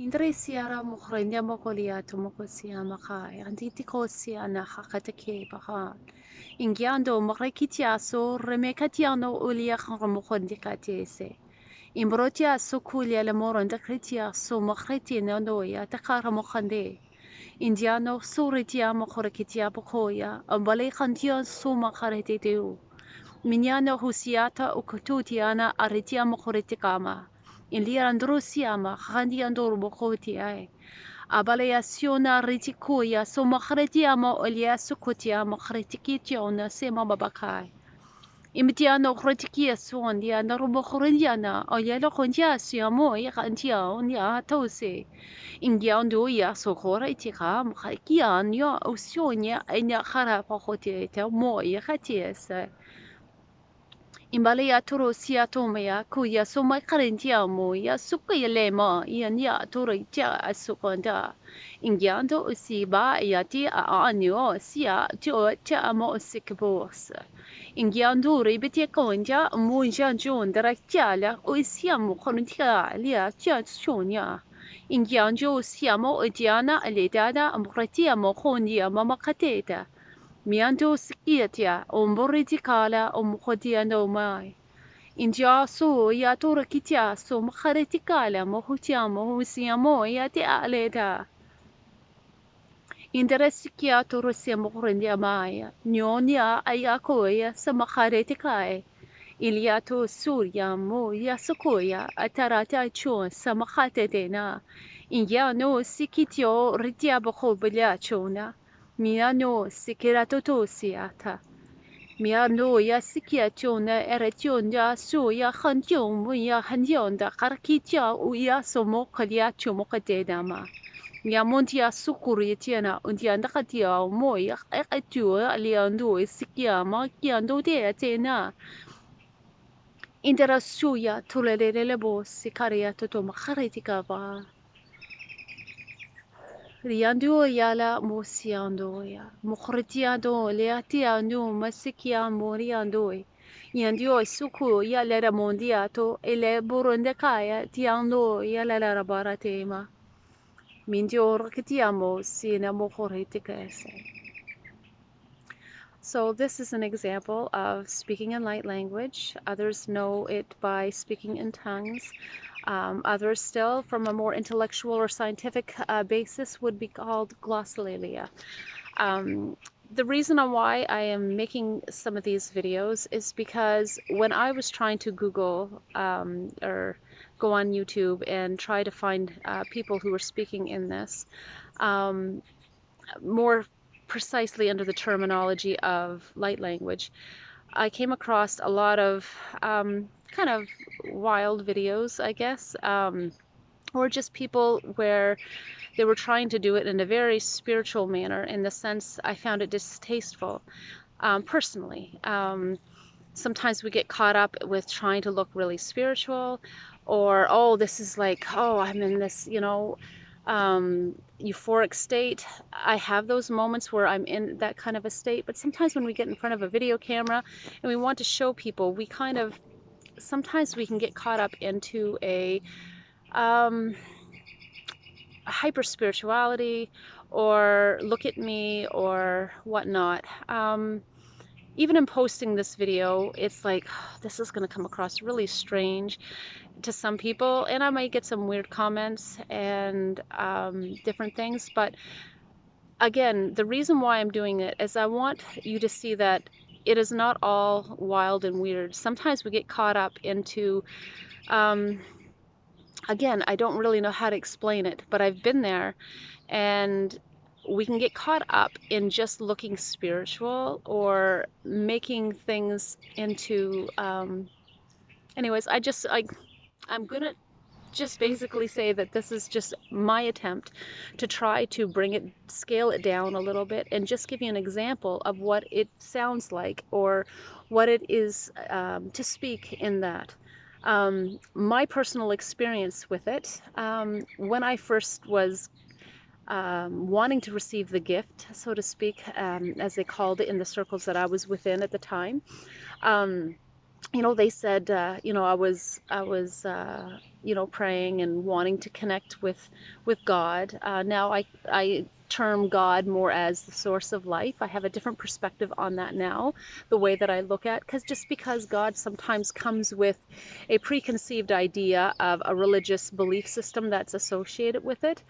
Indresiara mukhrenya mokoliato mokosia makai antitikosia na hakatake bahan. Ingiando mokrekitiaso remekatiano ulia khamokondikatese. Imbrotia sukulia le moronda kritia so mokretina noya takara mokhande. Indiano suritia mokrekitia bokoya ambale khantia so makhareteu. Minyano husiata ukututiana aritia mokretikama. Ilia androsiama khandi andor bokotiai. Abaleasiona ritikuya so makhretiamo olia sukutiamo khretikitiona sema babakai. Imitiano kretikia suondia na rubo khrendiana oyelo khondia siamo ya kantia onia tose. Ingiando ya sokora itika mkhakian ya usionia enya khara pakhote te mo ya khatiesa. Imbale ya toro sia tome ya kuya so makhrentiamo ya sukuya lema ya nia toro tia asukonda. Ingiando usiba ya ti a anyo sia tio tia amo sikbosa. Ingianduri betia konja munja jon daraktiala o siamo kontia lia tia chonya. Ingianjo siamo odiana aledada amretiamo kondia mamakateta. Miando sikiatia omboritikala omkodiano mai. India so ya torakitia so mkharetikala mohutiamo husiamo ya te aleda. Interesikia torosia mokrendia maya. Nyonya ayakoya sa makharetikai. Iliato surya mo ya sokoya atarata chon sa makhatetena. India no sikitio ritia bako chona. Miano sikirato siata. Miano ya sikia chona eretion ya so ya hanjon mo ya hanjon da karkitia u ya somo kalia chomokatena ma. Miamontia sukuri tiana untia ndakatia mo ya etu aliando sikia ma kiando de atena. Interasuya tulelelebo sikaria toto makaritika ba. Riandu yala mosiando ya. Mukritiando leatiando masikia moriando. Yandio suku ya lera mondiato ele burundekaya tiando ya la baratema. Mindio rakitiamo sina mokoritika ese. So this is an example of speaking in light language. Others know it by speaking in tongues. Others still, from a more intellectual or scientific basis, would be called glossolalia. The reason why I am making some of these videos is because when I was trying to Google or go on YouTube and try to find people who were speaking in this, more precisely under the terminology of light language, I came across a lot of kind of wild videos, I guess, or just people where they were trying to do it in a very spiritual manner. In the sense, I found it distasteful personally. Sometimes we get caught up with trying to look really spiritual, or oh, this is like, oh, I'm in this, euphoric state. I have those moments where I'm in that kind of a state, but sometimes when we get in front of a video camera and we want to show people, we kind of, sometimes we can get caught up into a hyper spirituality or look at me or whatnot. Even in posting this video, it's like, oh, this is going to come across really strange to some people, and I might get some weird comments and different things. But again, the reason why I'm doing it is I want you to see that it is not all wild and weird. Sometimes we get caught up into, again, I don't really know how to explain it, but I've been there, and we can get caught up in just looking spiritual or making things into, anyways, I'm gonna just basically say that this is just my attempt to try to bring it, scale it down a little bit, and just give you an example of what it sounds like or what it is to speak in that. My personal experience with it, when I first was wanting to receive the gift, so to speak, as they called it in the circles that I was within at the time, they said, I was praying and wanting to connect with God. Now I term God more as the source of life. I have a different perspective on that now, the way that I look at, because just because God sometimes comes with a preconceived idea of a religious belief system that's associated with it.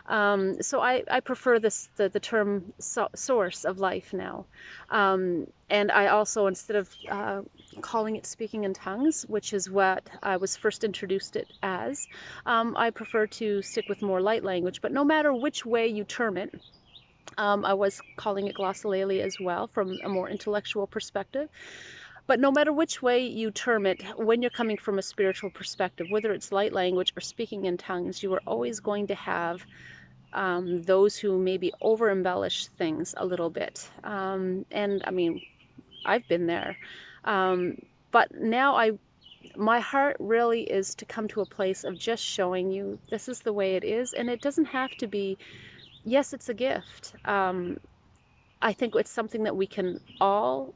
So I prefer the term source of life now. And I also, instead of calling it speaking in tongues, which is what I was first introduced it as, I prefer to stick with more light language. But no matter which way you term it, I was calling it glossolalia as well from a more intellectual perspective. But no matter which way you term it, when you're coming from a spiritual perspective, whether it's light language or speaking in tongues, you are always going to have those who maybe over embellish things a little bit. And I mean, I've been there. Um, but now my heart really is to come to a place of just showing you this is the way it is, and it doesn't have to be. Yes, it's a gift. I think it's something that we can all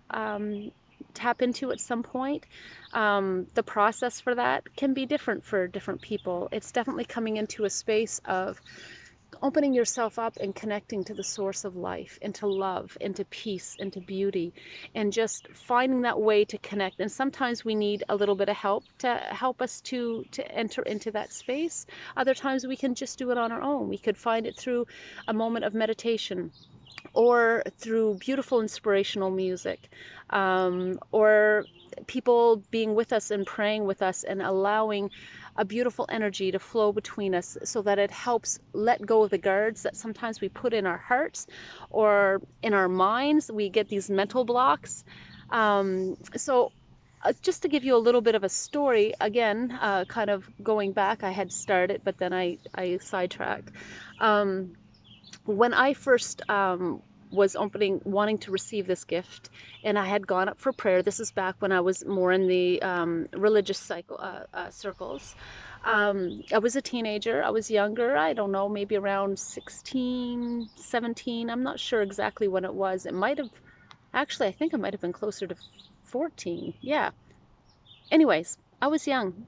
tap into at some point. The process for that can be different for different people. It's definitely coming into a space of opening yourself up and connecting to the source of life, into love, into peace, into beauty, and just finding that way to connect. And sometimes we need a little bit of help to help us to enter into that space. Other times we can just do it on our own. We could find it through a moment of meditation, or through beautiful inspirational music, or people being with us and praying with us and allowing a beautiful energy to flow between us so that it helps let go of the guards that sometimes we put in our hearts or in our minds. We get these mental blocks. So just to give you a little bit of a story, again, kind of going back, I had started, but then I sidetracked. When I first was wanting to receive this gift, and I had gone up for prayer. This is back when I was more in the religious circles. I was a teenager. I was younger. I don't know, maybe around 16, 17. I'm not sure exactly when it was. It might have, actually, I think it might have been closer to 14. Yeah. Anyways, I was young.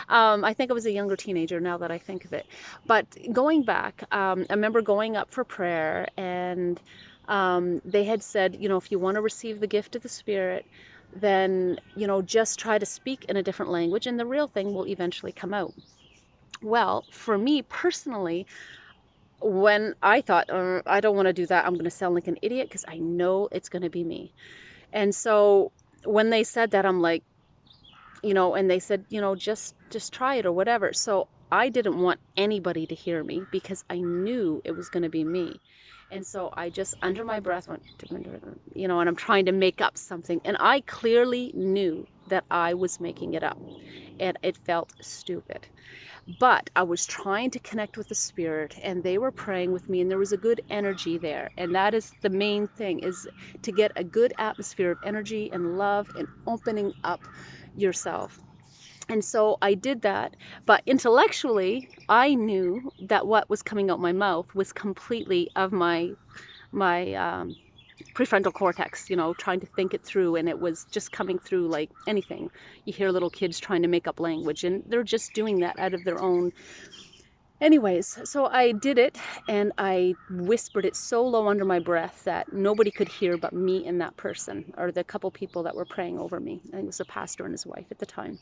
I think I was a younger teenager now that I think of it. But going back, I remember going up for prayer, and they had said, if you want to receive the gift of the Spirit, then, just try to speak in a different language, and the real thing will eventually come out. Well, for me personally, when I thought, I don't want to do that, I'm going to sound like an idiot because I know it's going to be me. And so when they said that, I'm like, and they said, just try it or whatever. So I didn't want anybody to hear me because I knew it was going to be me. And so I just, under my breath, went, and I'm trying to make up something. And I clearly knew that I was making it up. And it felt stupid. But I was trying to connect with the Spirit, and they were praying with me, and there was a good energy there. And that is the main thing, is to get a good atmosphere of energy and love and opening up yourself. And so I did that, but intellectually, I knew that what was coming out my mouth was completely of my prefrontal cortex, trying to think it through, and it was just coming through like anything. You hear little kids trying to make up language, and they're just doing that out of their own. Anyways, so I did it, and I whispered it so low under my breath that nobody could hear but me and that person, or the couple people that were praying over me. I think it was a pastor and his wife at the time.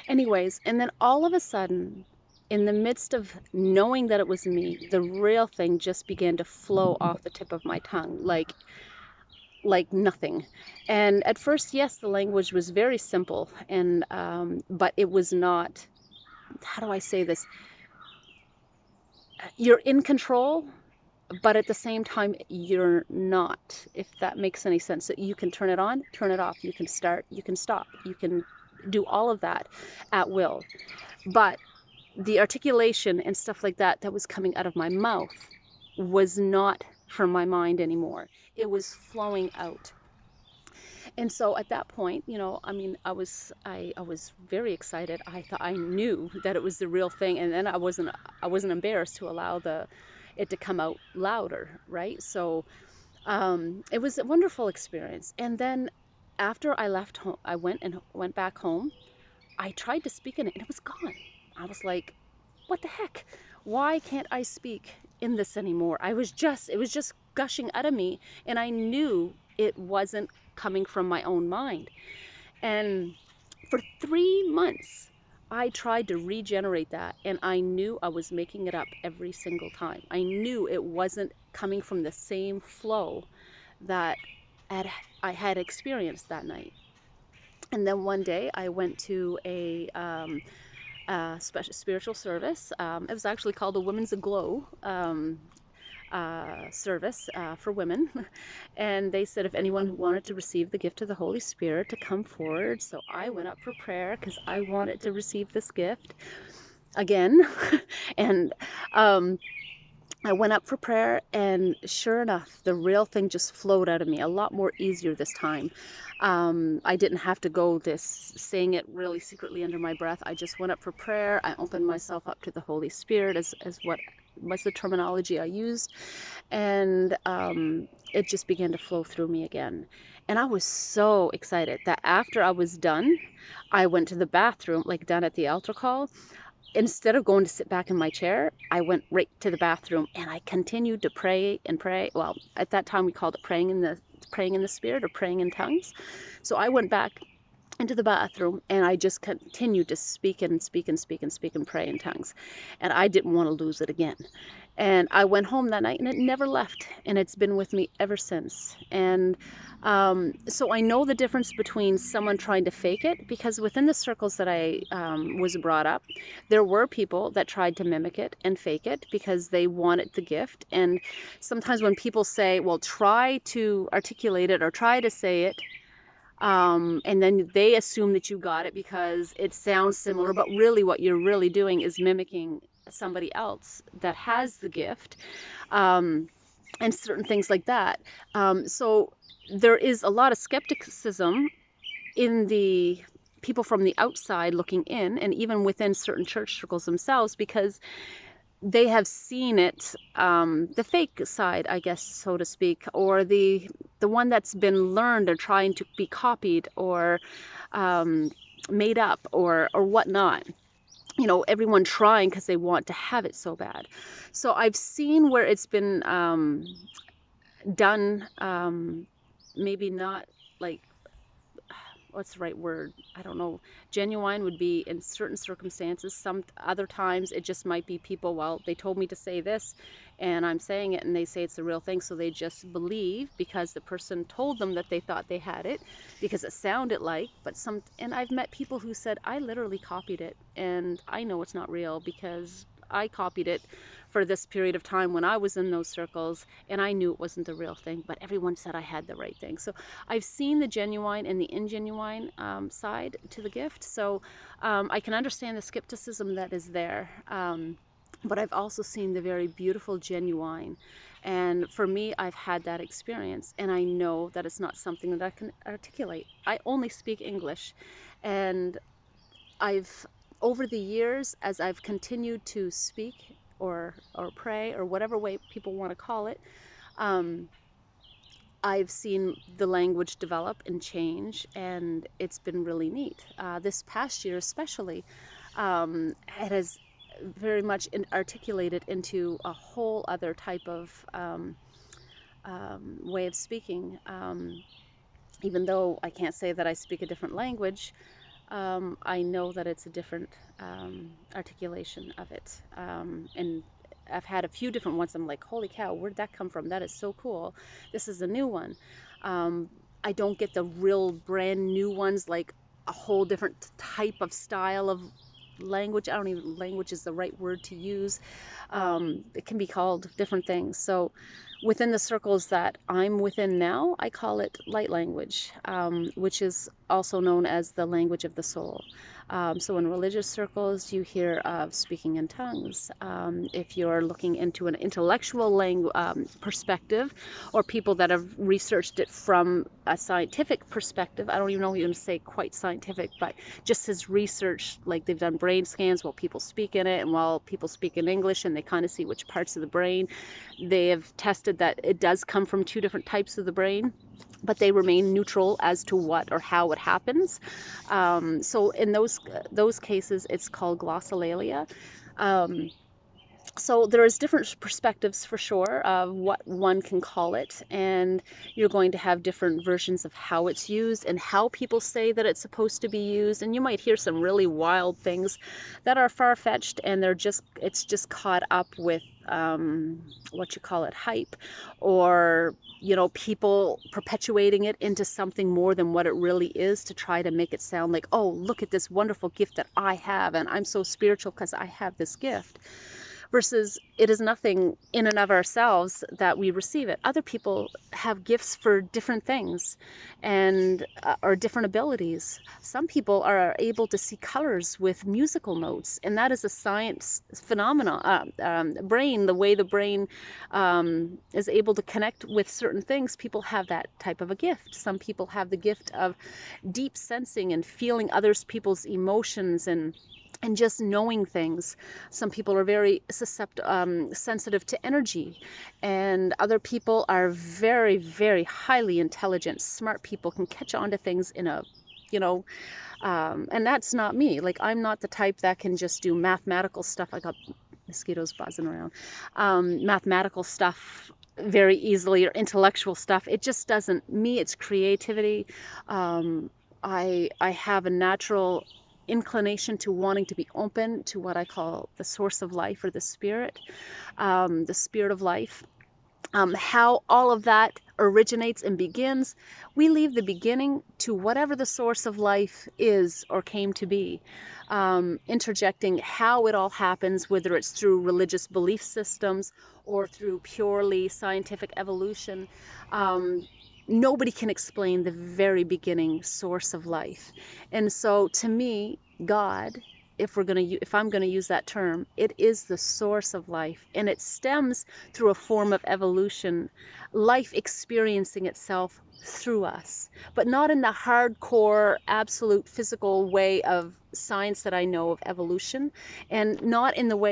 Anyways, and then all of a sudden, in the midst of knowing that it was me, the real thing just began to flow off the tip of my tongue, like nothing. And at first, yes, the language was very simple, and but it was not, how do I say this? You're in control, but at the same time, you're not, if that makes any sense. So you can turn it on, turn it off. You can start, you can stop. You can do all of that at will. But the articulation and stuff like that that was coming out of my mouth was not from my mind anymore. It was flowing out. And so at that point, I was very excited. I knew that it was the real thing, and then I wasn't embarrassed to allow it to come out louder, right? So it was a wonderful experience. And then after I left home, I went back home. I tried to speak in it and it was gone. I was like, what the heck? Why can't I speak in this anymore? It was just gushing out of me, and I knew it wasn't coming from my own mind. And for 3 months, I tried to regenerate that, and I knew I was making it up every single time. I knew it wasn't coming from the same flow that I had experienced that night. And then one day I went to a special spiritual service. It was actually called a Women's Aglow service for women. And they said if anyone who wanted to receive the gift of the Holy Spirit to come forward. So I went up for prayer because I wanted to receive this gift again. And I went up for prayer, and sure enough, the real thing just flowed out of me a lot more easier this time. I didn't have to go saying it really secretly under my breath. I just went up for prayer. I opened myself up to the Holy Spirit as what was the terminology I used, and it just began to flow through me again. And I was so excited that after I was done, I went to the bathroom, like down at the altar call. Instead of going to sit back in my chair, I went right to the bathroom and I continued to pray and pray. Well, at that time we called it praying in the spirit or praying in tongues. So I went back into the bathroom and I just continued to speak and speak and speak and speak and pray in tongues. And I didn't want to lose it again. And I went home that night and it never left. And it's been with me ever since. And so I know the difference between someone trying to fake it, because within the circles that I was brought up, there were people that tried to mimic it and fake it because they wanted the gift. And sometimes when people say, well, try to articulate it or try to say it, and then they assume that you got it because it sounds similar, but really what you're really doing is mimicking somebody else that has the gift, and certain things like that. So there is a lot of skepticism in the people from the outside looking in, and even within certain church circles themselves, because they have seen it, the fake side, I guess, so to speak, or the one that's been learned or trying to be copied or made up or whatnot. You know, everyone trying because they want to have it so bad. So I've seen where it's been done, maybe not like, what's the right word? I don't know. Genuine would be in certain circumstances. Some other times it just might be people, well, they told me to say this and I'm saying it and they say it's the real thing, so they just believe because the person told them that they thought they had it because it sounded like. And I've met people who said, I literally copied it and I know it's not real because I copied it for this period of time when I was in those circles and I knew it wasn't the real thing, but everyone said I had the right thing. So I've seen the genuine and the ingenuine side to the gift. So I can understand the skepticism that is there. But I've also seen the very beautiful genuine. And for me, I've had that experience and I know that it's not something that I can articulate. I only speak English, and over the years, as I've continued to speak or pray or whatever way people want to call it, I've seen the language develop and change, and it's been really neat. This past year especially, it has very much articulated into a whole other type of way of speaking. Even though I can't say that I speak a different language, I know that it's a different articulation of it. And I've had a few different ones. I'm like, holy cow, where'd that come from? That is so cool. This is a new one. I don't get the real brand new ones, like a whole different type of style of language. I don't even, language is the right word to use. It can be called different things. So within the circles that I'm within now, I call it light language, which is also known as the language of the soul. So in religious circles, you hear of speaking in tongues. If you're looking into an intellectual perspective, or people that have researched it from a scientific perspective, I don't even know if you can say quite scientific, but just as research, like they've done brain scans while people speak in it and while people speak in English, and they kind of see which parts of the brain. They have tested suggested that it does come from two different types of the brain, but they remain neutral as to what or how it happens. So in those cases, it's called glossolalia. Um, so there's different perspectives for sure of what one can call it, and you're going to have different versions of how it's used and how people say that it's supposed to be used, and you might hear some really wild things that are far-fetched, and it's just caught up with what you call it, hype, or people perpetuating it into something more than what it really is to try to make it sound like, oh, look at this wonderful gift that I have, and I'm so spiritual because I have this gift. Versus it is nothing in and of ourselves that we receive it. Other people have gifts for different things and or different abilities. Some people are able to see colors with musical notes, and that is a science phenomenon. Brain, the way the brain is able to connect with certain things, people have that type of a gift. Some people have the gift of deep sensing and feeling others people's emotions and just knowing things. Some people are very sensitive to energy, and other people are very, very highly intelligent, smart people, can catch on to things in a, and that's not me. Like, I'm not the type that can just do mathematical stuff. I got mosquitoes buzzing around. Mathematical stuff very easily, or intellectual stuff. It just doesn't, me, it's creativity. I have a natural inclination to wanting to be open to what I call the source of life, or the spirit of life. How all of that originates and begins, we leave the beginning to whatever the source of life is or came to be. Interjecting how it all happens, whether it's through religious belief systems or through purely scientific evolution. Nobody can explain the very beginning source of life. And so to me, God, if I'm going to use that term, it is the source of life, and it stems through a form of evolution, life experiencing itself through us, but not in the hardcore, absolute physical way of science that I know of evolution, and not in the way